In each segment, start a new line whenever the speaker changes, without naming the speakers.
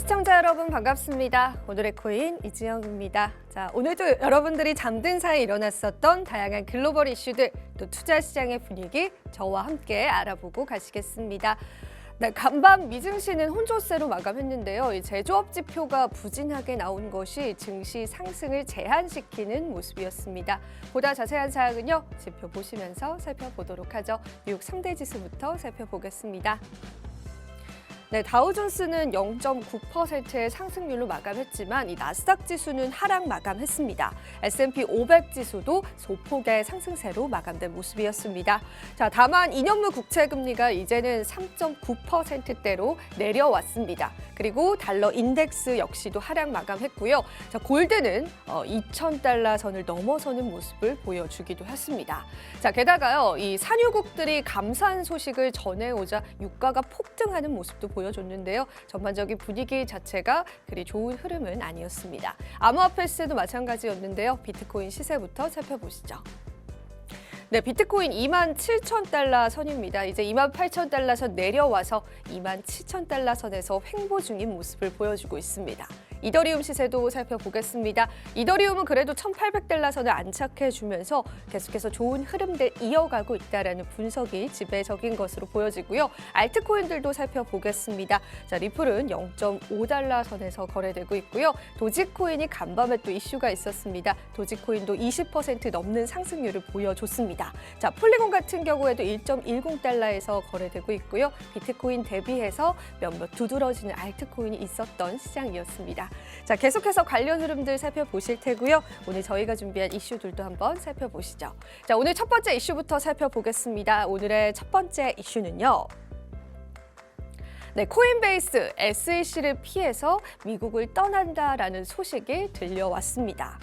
시청자 여러분 반갑습니다. 오늘의 코인 이지영입니다. 자, 오늘도 여러분들이 잠든 사이에 일어났었던 다양한 글로벌 이슈들, 또 투자 시장의 분위기 저와 함께 알아보고 가시겠습니다. 네, 간밤 미증시는 혼조세로 마감했는데요. 이 제조업 지표가 부진하게 나온 것이 증시 상승을 제한시키는 모습이었습니다. 보다 자세한 사항은요, 지표 보시면서 살펴보도록 하죠. 뉴욕 3대 지수부터 살펴보겠습니다. 네, 다우존스는 0.9%의 상승률로 마감했지만 이 나스닥 지수는 하락 마감했습니다. S&P 500 지수도 소폭의 상승세로 마감된 모습이었습니다. 자, 다만 2년물 국채 금리가 이제는 3.9%대로 내려왔습니다. 그리고 달러 인덱스 역시도 하락 마감했고요. 자, 골드는 2,000달러 선을 넘어서는 모습을 보여주기도 했습니다. 자, 게다가요, 이 산유국들이 감사한 소식을 전해오자 유가가 폭등하는 모습도 보여줬는데요. 전반적인 분위기 자체가 그리 좋은 흐름은 아니었습니다. 암호화폐 시세도 마찬가지였는데요. 비트코인 시세부터 살펴보시죠. 네, 비트코인 27,000달러 선입니다. 이제 28,000달러 선 내려와서 27,000달러 선에서 횡보 중인 모습을 보여주고 있습니다. 이더리움 시세도 살펴보겠습니다. 이더리움은 그래도 1,800달러 선을 안착해주면서 계속해서 좋은 흐름들 이어가고 있다는 분석이 지배적인 것으로 보여지고요. 알트코인들도 살펴보겠습니다. 자, 리플은 0.5달러 선에서 거래되고 있고요. 도지코인이 간밤에 또 이슈가 있었습니다. 도지코인도 20% 넘는 상승률을 보여줬습니다. 자, 폴리곤 같은 경우에도 1.10달러에서 거래되고 있고요. 비트코인 대비해서 몇몇 두드러지는 알트코인이 있었던 시장이었습니다. 자, 계속해서 관련 흐름들 살펴보실 테고요. 오늘 저희가 준비한 이슈들도 한번 살펴보시죠. 자, 오늘 첫 번째 이슈부터 살펴보겠습니다. 오늘의 첫 번째 이슈는요. 네, 코인베이스 SEC를 피해서 미국을 떠난다라는 소식이 들려왔습니다.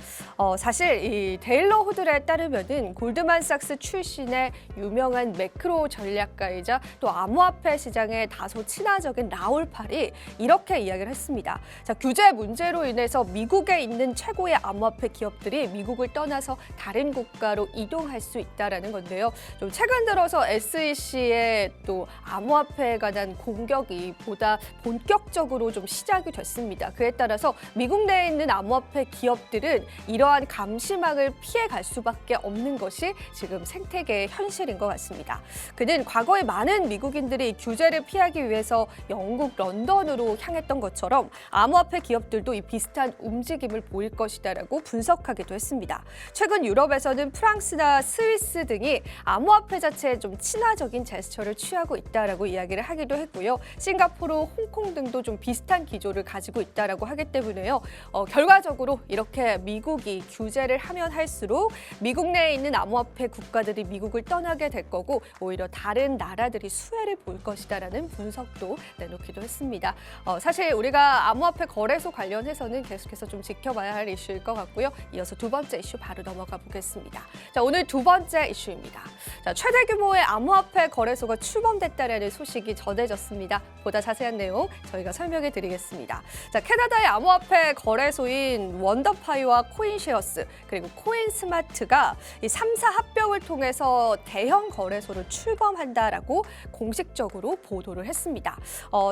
사실 이 테일러 호들에 따르면은 골드만삭스 출신의 유명한 매크로 전략가이자 또 암호화폐 시장에 다소 친화적인 라울 팔이 이렇게 이야기를 했습니다. 자, 규제 문제로 인해서 미국에 있는 최고의 암호화폐 기업들이 미국을 떠나서 다른 국가로 이동할 수 있다라는 건데요. 좀 최근 들어서 SEC의 또 암호화폐에 관한 공격이 보다 본격적으로 좀 시작이 됐습니다. 그에 따라서 미국 내에 있는 암호화폐 기업들은 이러한 감시망을 피해갈 수밖에 없는 것이 지금 생태계의 현실인 것 같습니다. 그는 과거에 많은 미국인들이 규제를 피하기 위해서 영국 런던으로 향했던 것처럼 암호화폐 기업들도 이 비슷한 움직임을 보일 것이다라고 분석하기도 했습니다. 최근 유럽에서는 프랑스나 스위스 등이 암호화폐 자체에 좀 친화적인 제스처를 취하고 있다라고 이야기를 하기도 했고요. 싱가포르, 홍콩 등도 좀 비슷한 기조를 가지고 있다라고 하기 때문에요. 결과적으로 이렇게 미국이 규제를 하면 할수록 미국 내에 있는 암호화폐 국가들이 미국을 떠나게 될 거고 오히려 다른 나라들이 수혜를 볼 것이다라는 분석도 내놓기도 했습니다. 사실 우리가 암호화폐 거래소 관련해서는 계속해서 좀 지켜봐야 할 이슈일 것 같고요. 이어서 두 번째 이슈 바로 넘어가 보겠습니다. 자, 오늘 두 번째 이슈입니다. 자, 최대 규모의 암호화폐 거래소가 출범됐다라는 소식이 전해졌습니다. 보다 자세한 내용 저희가 설명해 드리겠습니다. 자, 캐나다의 암호화폐 거래소인 원더파이와 코인쉐어스 그리고 코인스마트가 이 3사 합병을 통해서 대형 거래소를 출범한다라고 공식적으로 보도를 했습니다.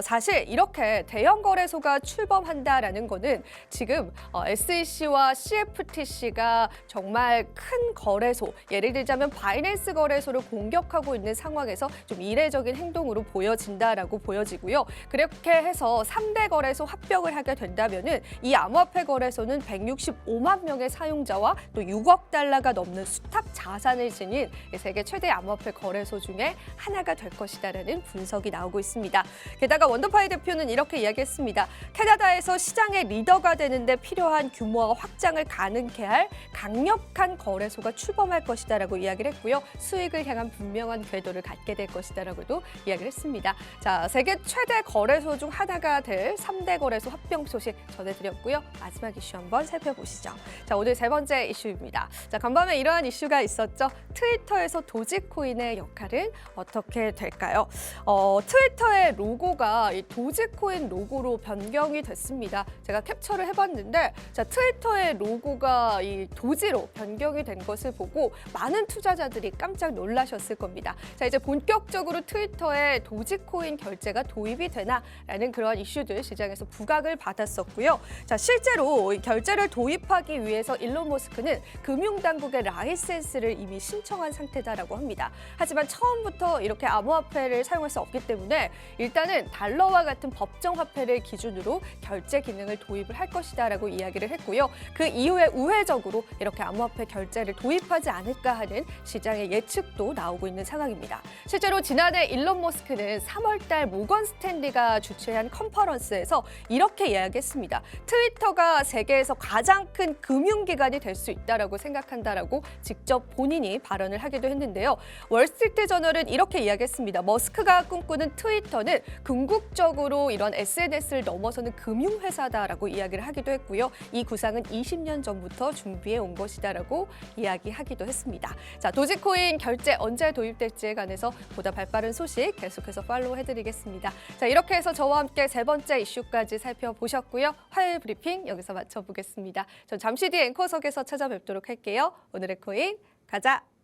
사실 이렇게 대형 거래소가 출범한다라는 거는 지금 SEC와 CFTC가 정말 큰 거래소, 예를 들자면 바이낸스 거래소를 공격하고 있는 상황에서 좀 이례적인 행동으로 보여진다라고 보여지고요. 그렇게 해서 3대 거래소 합병을 하게 된다면은 이 암호화폐 거래소는 165만 명의 사용자와 또 6억 달러가 넘는 수탁 자산을 지닌 세계 최대 암호화폐 거래소 중에 하나가 될 것이다라는 분석이 나오고 있습니다. 게다가 원더파이 대표는 이렇게 이야기했습니다. 캐나다에서 시장의 리더가 되는데 필요한 규모와 확장을 가능케 할 강력한 거래소가 출범할 것이다라고 이야기를 했고요. 수익을 향한 분명한 궤도를 갖게 될 것이다라고도 이야기를 했습니다. 자, 세계 최대 거래소 중 하나가 될 3대 거래소 합병 소식 전해드렸고요. 마지막 이슈 한번 살펴보시죠. 자, 오늘 세 번째 이슈입니다. 자, 간밤에 이러한 이슈가 있었죠. 트위터에서 도지코인의 역할은 어떻게 될까요? 트위터의 로고가 이 도지코인 로고로 변경이 됐습니다. 제가 캡처를 해봤는데, 자, 트위터의 로고가 이 도지로 변경이 된 것을 보고 많은 투자자들이 깜짝 놀라셨을 겁니다. 자, 이제 본격적으로 트위터에 도지코인 결제가 도입이 되나라는 그런 이슈들 시장에서 부각을 받았었고요. 자, 실제로 이 결제를 도입하기 위해서 일론 머스크는 금융당국의 라이센스를 이미 신청한 상태다라고 합니다. 하지만 처음부터 이렇게 암호화폐를 사용할 수 없기 때문에 일단은 달러와 같은 법정 화폐를 기준으로 결제 기능을 도입을 할 것이다라고 이야기를 했고요. 그 이후에 우회적으로 이렇게 암호화폐 결제를 도입하지 않을까 하는 시장의 예측도 나오고 있는 상황입니다. 실제로 지난해 일론 머스크는 3월 달 모건 스탠리가 주최한 컨퍼런스에서 이렇게 이야기했습니다. 트위터가 세계에서 가장 큰 금융기관이 될 수 있다라고 생각한다라고 직접 본인이 발언을 하기도 했는데요. 월스트리트 저널은 이렇게 이야기했습니다. 머스크가 꿈꾸는 트위터는 궁극적으로 이런 SNS를 넘어서는 금융회사다라고 이야기를 하기도 했고요. 이 구상은 20년 전부터 준비해 온 것이다라고 이야기하기도 했습니다. 자, 도지코인 결제 언제 도입될지에 관해서 보다 발빠른 소식 계속해서 팔로우 해드리겠습니다. 자, 이렇게 해서 저와 함께 세 번째 이슈까지 살펴보셨고요. 화요일 브리핑 여기서 마쳐보겠습니다. 전 잠시 뒤 앵커석에서 찾아뵙도록 할게요. 오늘의 코인 가자!